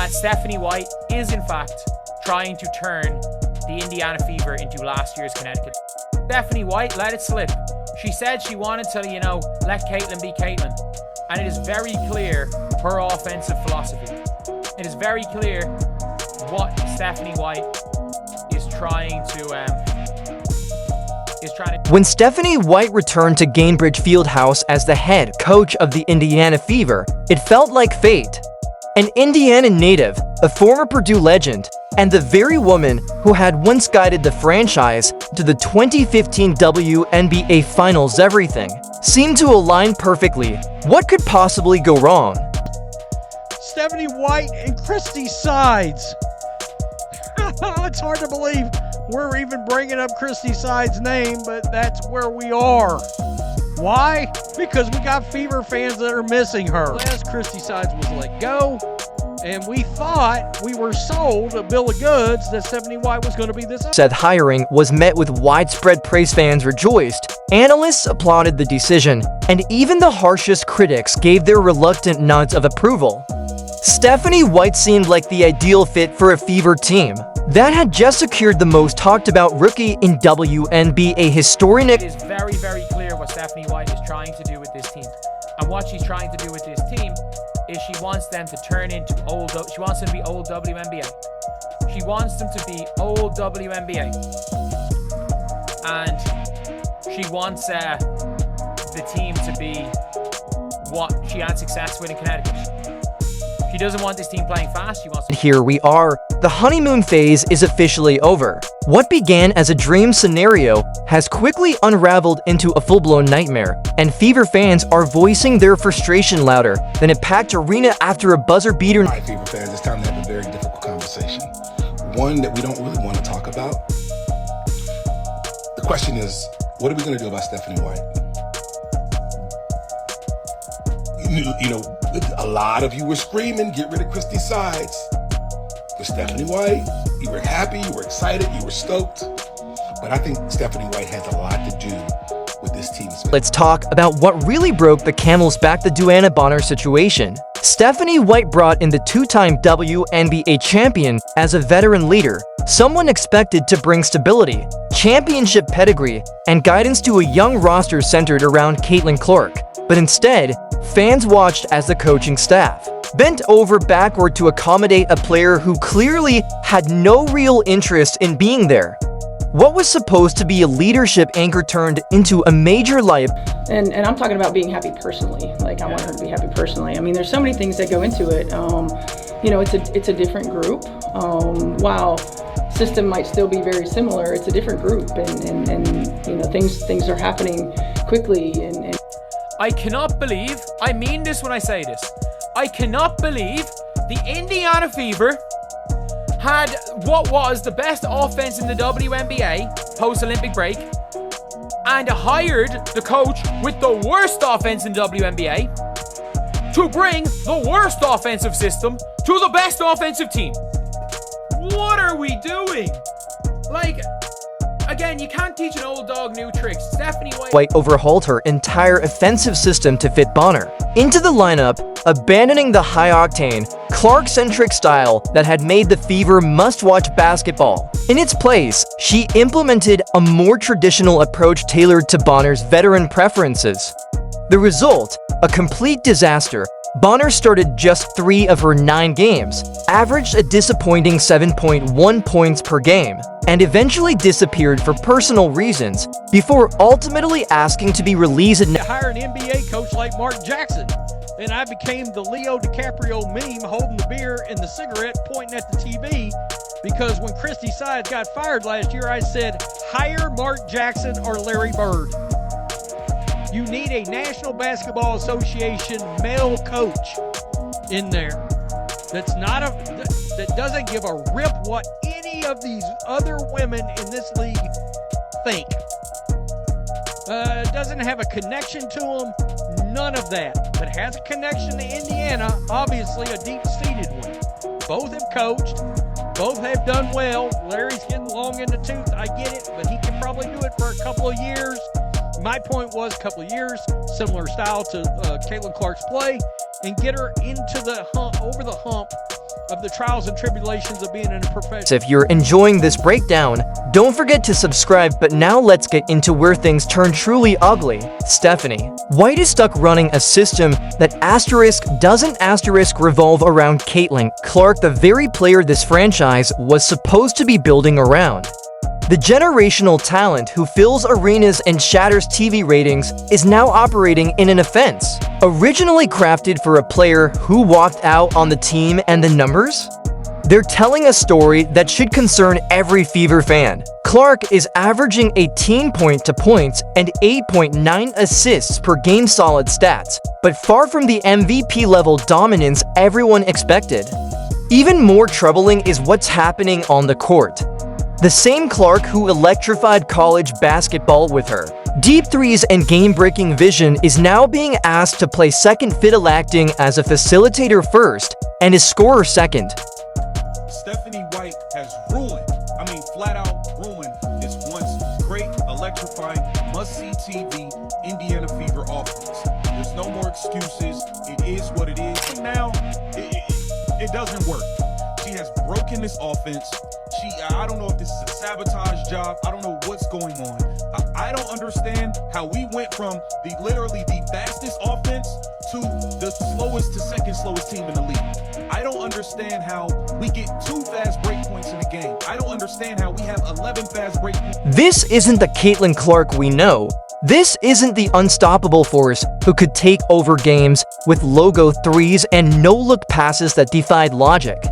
that Stephanie White is in fact trying to turn the Indiana Fever into last year's Connecticut. Stephanie White let it slip. She said she wanted to, let Caitlin be Caitlin. And it is very clear her offensive philosophy. It is very clear what Stephanie White is trying to When Stephanie White returned to Gainbridge Fieldhouse as the head coach of the Indiana Fever, it felt like fate. An Indiana native, a former Purdue legend, and the very woman who had once guided the franchise to the 2015 WNBA Finals everything, seemed to align perfectly. What could possibly go wrong? Stephanie White and Christy Sides. It's hard to believe we're even bringing up Christy Sides' name, but that's where we are. Why? Because we got Fever fans that are missing her. Last Christy Sides was let go, and we thought we were sold a bill of goods that Stephanie White was going to be this. Said hiring was met with widespread praise. Fans rejoiced, analysts applauded the decision, and even the harshest critics gave their reluctant nods of approval. Stephanie White seemed like the ideal fit for a Fever team that had just secured the most talked about rookie in WNBA history. It is very, very clear what Stephanie White is trying to do with this team. And what she's trying to do with this team is she wants them to turn into she wants them to be old WNBA. She wants them to be old WNBA. And she wants the team to be what she had success with in Connecticut. She doesn't want this team playing fast. She wants. Here we are. The honeymoon phase is officially over. What began as a dream scenario has quickly unraveled into a full-blown nightmare, and Fever fans are voicing their frustration louder than a packed arena after a buzzer beater. All right, Fever fans, it's time to have a very difficult conversation. One that we don't really want to talk about. The question is, what are we going to do about Stephanie White? A lot of you were screaming, get rid of Christy Sides. For Stephanie White, you were happy, you were excited, you were stoked. But I think Stephanie White has a lot to do with this team. Let's talk about what really broke the camel's back: the Duana Bonner situation. Stephanie White brought in the two-time WNBA champion as a veteran leader, someone expected to bring stability, championship pedigree, and guidance to a young roster centered around Caitlin Clark. But instead, fans watched as the coaching staff bent over backward to accommodate a player who clearly had no real interest in being there. What was supposed to be a leadership anchor turned into a major life. And I'm talking about being happy personally. Like, I want her to be happy personally. I mean, there's so many things that go into it. It's a different group. While system might still be very similar, it's a different group, and things are happening quickly. And I cannot believe, I mean this when I say this, I cannot believe the Indiana Fever had what was the best offense in the WNBA post-Olympic break and hired the coach with the worst offense in the WNBA to bring the worst offensive system to the best offensive team. What are we doing? Again, you can't teach an old dog new tricks. Stephanie White overhauled her entire offensive system to fit Bonner into the lineup, abandoning the high-octane, Clark-centric style that had made the Fever must-watch basketball. In its place, she implemented a more traditional approach tailored to Bonner's veteran preferences. The result? A complete disaster. Bonner started just 3 of her 9 games, averaged a disappointing 7.1 points per game, and eventually disappeared for personal reasons before ultimately asking to be released. To hire an NBA coach like Mark Jackson, and I became the Leo DiCaprio meme holding the beer and the cigarette pointing at the TV, because when Christy Sides got fired last year, I said, hire Mark Jackson or Larry Bird. You need a National Basketball Association male coach in there that doesn't give a rip what any of these other women in this league think. Doesn't have a connection to them, none of that. But has a connection to Indiana, obviously a deep-seated one. Both have coached, both have done well. Larry's getting long in the tooth, I get it, but he can probably do it for a couple of years. My point was a couple of years, similar style to Caitlin Clark's play, and get her into the hump, over the hump of the trials and tribulations of being in a profession. If you're enjoying this breakdown, don't forget to subscribe. But now let's get into where things turn truly ugly. Stephanie White is stuck running a system that doesn't revolve around Caitlin Clark, the very player this franchise was supposed to be building around. The generational talent who fills arenas and shatters TV ratings is now operating in an offense. Originally crafted for a player who walked out on the team and the numbers? They're telling a story that should concern every Fever fan. Clark is averaging 18 points and 8.9 assists per game, solid stats, but far from the MVP level dominance everyone expected. Even more troubling is what's happening on the court. The same Clark who electrified college basketball with her deep threes and game-breaking vision is now being asked to play second fiddle, acting as a facilitator first and a scorer second. Stephanie White has ruined, flat out ruined this once great, electrifying, must-see TV Indiana Fever offense. There's no more excuses. It is what it is. But now, it doesn't work. She has broken this offense. I don't know if this is a sabotage job. I don't know what's going on. I don't understand how we went from literally the fastest offense to the slowest to second slowest team in the league. I don't understand how we get 2 fast break points in the game. I don't understand how we have 11 fast break points. This isn't the Caitlin Clark we know. This isn't the unstoppable force who could take over games with logo threes and no-look passes that defied logic.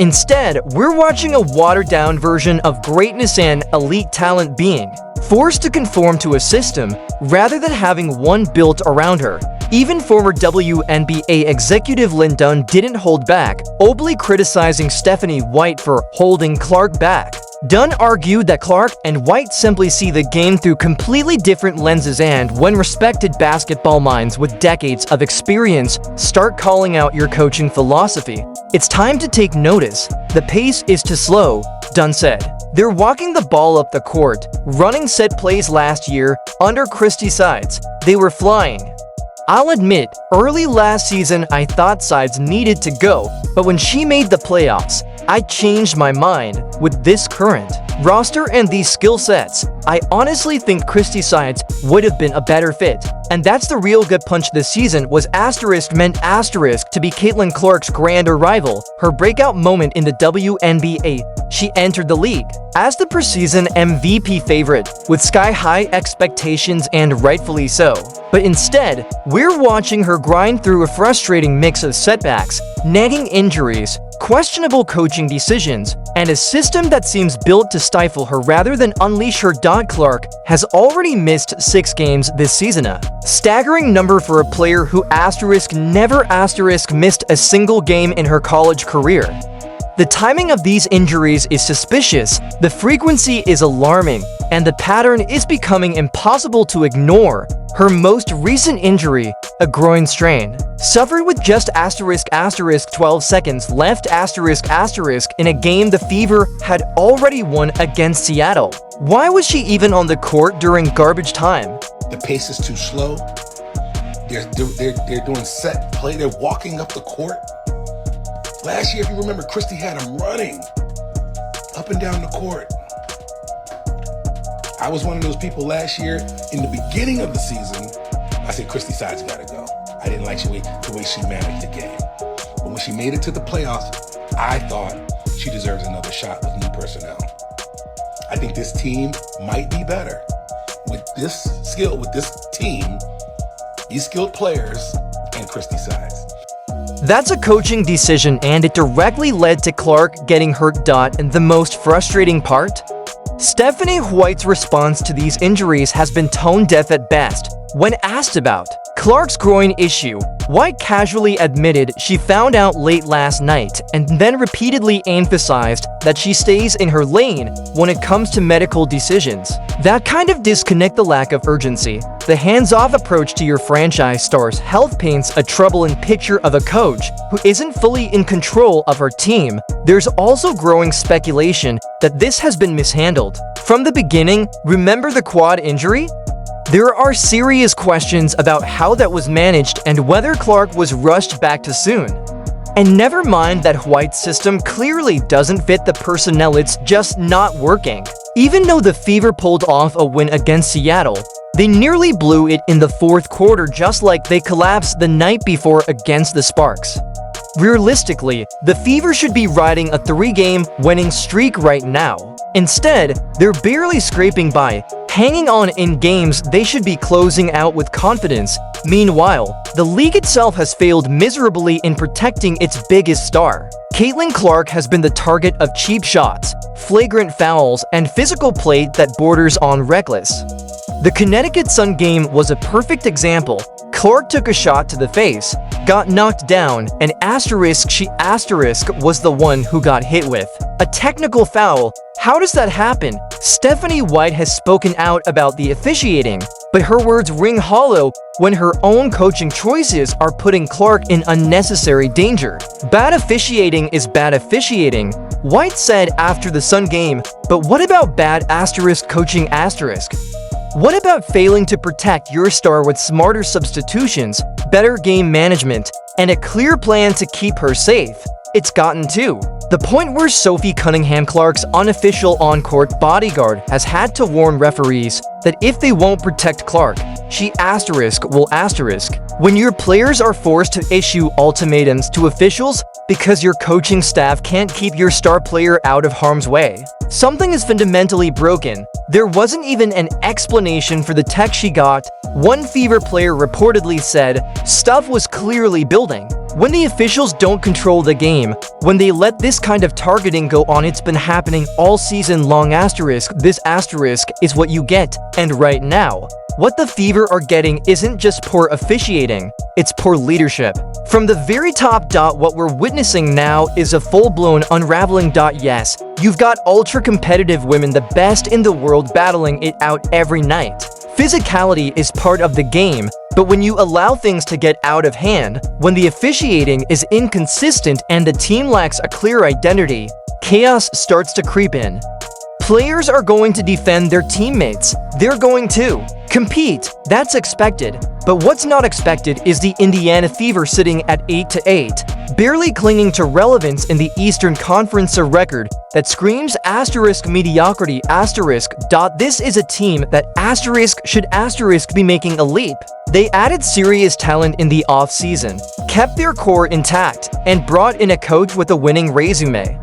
Instead, we're watching a watered-down version of greatness and elite talent being forced to conform to a system rather than having one built around her. Even former WNBA executive Lynn Dunn didn't hold back, openly criticizing Stephanie White for holding Clark back. Dunn argued that Clark and White simply see the game through completely different lenses, and when respected basketball minds with decades of experience start calling out your coaching philosophy, it's time to take notice. The pace is too slow, Dunn said. They're walking the ball up the court, running set plays last year under Christie Sides. They were flying. I'll admit, early last season I thought Sides needed to go, but when she made the playoffs, I changed my mind. With this current roster and these skill sets, I honestly think Christie Sides would have been a better fit. And that's the real gut punch this season was meant to be Caitlin Clark's grander rival, her breakout moment in the WNBA. She entered the league as the preseason MVP favorite with sky-high expectations, and rightfully so. But instead, we're watching her grind through a frustrating mix of setbacks, nagging injuries, questionable coaching decisions, and a system that seems built to stifle her rather than unleash her. Clark has already missed 6 games this season, a staggering number for a player who never missed a single game in her college career. The timing of these injuries is suspicious, the frequency is alarming, and the pattern is becoming impossible to ignore. Her most recent injury, a groin strain, suffered with just **12 seconds left in a game the Fever had already won against Seattle. Why was she even on the court during garbage time? The pace is too slow. They're doing set play. They're walking up the court. Last year, if you remember, Christie had him running up and down the court. I was one of those people last year in the beginning of the season. I said, Christie Sides gotta go. I didn't like the way she managed the game. But when she made it to the playoffs, I thought she deserves another shot with new personnel. I think this team might be better with this skill, with this team, these skilled players, and Christie Sides. That's a coaching decision, and it directly led to Clark getting hurt. And the most frustrating part? Stephanie White's response to these injuries has been tone deaf at best. When asked about Clark's groin issue, White casually admitted she found out late last night and then repeatedly emphasized that she stays in her lane when it comes to medical decisions. That kind of disconnect, the lack of urgency, the hands-off approach to your franchise star's health paints a troubling picture of a coach who isn't fully in control of her team. There's also growing speculation that this has been mishandled. From the beginning, remember the quad injury? There are serious questions about how that was managed and whether Clark was rushed back too soon. And never mind that White's system clearly doesn't fit the personnel, it's just not working. Even though the Fever pulled off a win against Seattle, they nearly blew it in the fourth quarter, just like they collapsed the night before against the Sparks. Realistically, the Fever should be riding a 3-game winning streak right now. Instead, they're barely scraping by, hanging on in games they should be closing out with confidence. Meanwhile, the league itself has failed miserably in protecting its biggest star. Caitlin Clark has been the target of cheap shots, flagrant fouls, and physical play that borders on reckless. The Connecticut Sun game was a perfect example. Clark took a shot to the face, got knocked down, and she was the one who got hit with a technical foul. How does that happen? Stephanie White has spoken out about the officiating, but her words ring hollow when her own coaching choices are putting Clark in unnecessary danger. Bad officiating is bad officiating, White said after the Sun game, but what about bad coaching ? What about failing to protect your star with smarter substitutions, better game management, and a clear plan to keep her safe? It's gotten to the point where Sophie Cunningham, Clark's unofficial on-court bodyguard, has had to warn referees that if they won't protect Clark, she will . When your players are forced to issue ultimatums to officials because your coaching staff can't keep your star player out of harm's way, something is fundamentally broken. There wasn't even an explanation for the tech she got. One Fever player reportedly said, "Stuff was clearly building." When the officials don't control the game, when they let this kind of targeting go on, it's been happening all season long. This is what you get. And right now, what the Fever are getting isn't just poor officiating, it's poor leadership. From the very top. What we're witnessing now is a full-blown unraveling. Yes, you've got ultra-competitive women, the best in the world, battling it out every night. Physicality is part of the game, but when you allow things to get out of hand, when the officiating is inconsistent and the team lacks a clear identity, chaos starts to creep in. Players are going to defend their teammates. They're going to compete. That's expected. But what's not expected is the Indiana Fever sitting at 8-8, barely clinging to relevance in the Eastern Conference, a record that screams mediocrity. This is a team that should be making a leap. They added serious talent in the offseason, kept their core intact, and brought in a coach with a winning resume.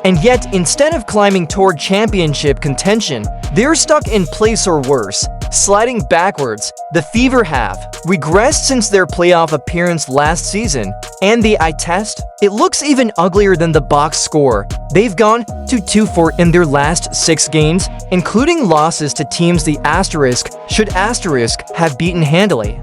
And yet, instead of climbing toward championship contention, they're stuck in place or worse, sliding backwards. The Fever have regressed since their playoff appearance last season, and the eye test? It looks even uglier than the box score. They've gone 2-4 in their last 6 games, including losses to teams the should have beaten handily.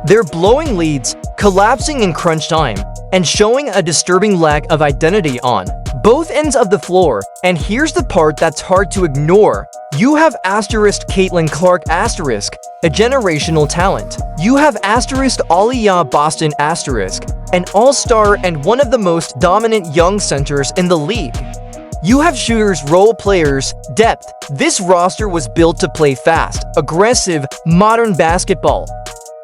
They're blowing leads, collapsing in crunch time, and showing a disturbing lack of identity on both ends of the floor. And here's the part that's hard to ignore. You have Caitlin Clark a generational talent. You have Aliyah Boston an all-star and one of the most dominant young centers in the league. You have shooters, role players, depth. This roster was built to play fast, aggressive, modern basketball.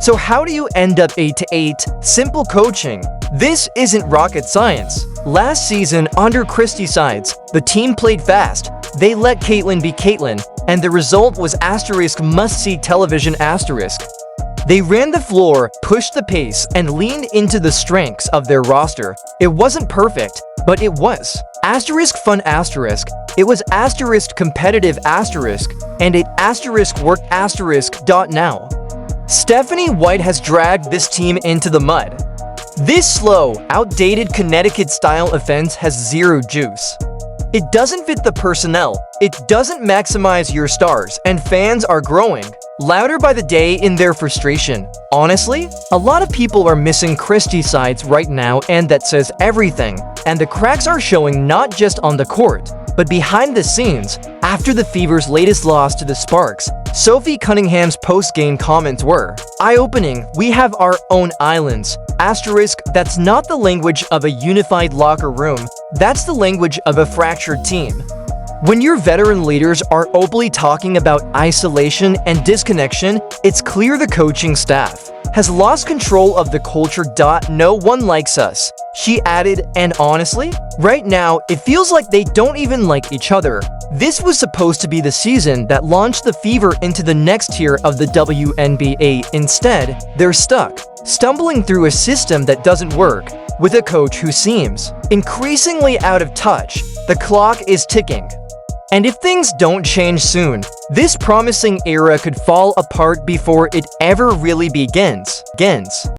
So how do you end up 8-8? Simple coaching. This isn't rocket science. Last season, under Christie Sides, the team played fast. They let Caitlin be Caitlin, and the result was must-see television. They ran the floor, pushed the pace, and leaned into the strengths of their roster. It wasn't perfect, but it was. Fun. It was competitive and it worked. Now. Stephanie White has dragged this team into the mud. This slow, outdated Connecticut-style offense has zero juice. It doesn't fit the personnel, it doesn't maximize your stars, and fans are growing louder by the day in their frustration. Honestly, a lot of people are missing Christie Sides right now, and that says everything. And the cracks are showing not just on the court, but behind the scenes. After the Fever's latest loss to the Sparks, Sophie Cunningham's post-game comments were eye-opening. We have our own islands. That's not the language of a unified locker room. That's the language of a fractured team. When your veteran leaders are openly talking about isolation and disconnection, it's clear the coaching staff has lost control of the culture. No one likes us. She added, and honestly, right now, it feels like they don't even like each other. This was supposed to be the season that launched the Fever into the next tier of the WNBA. Instead, they're stuck, stumbling through a system that doesn't work, with a coach who seems increasingly out of touch. The clock is ticking. And if things don't change soon, this promising era could fall apart before it ever really begins.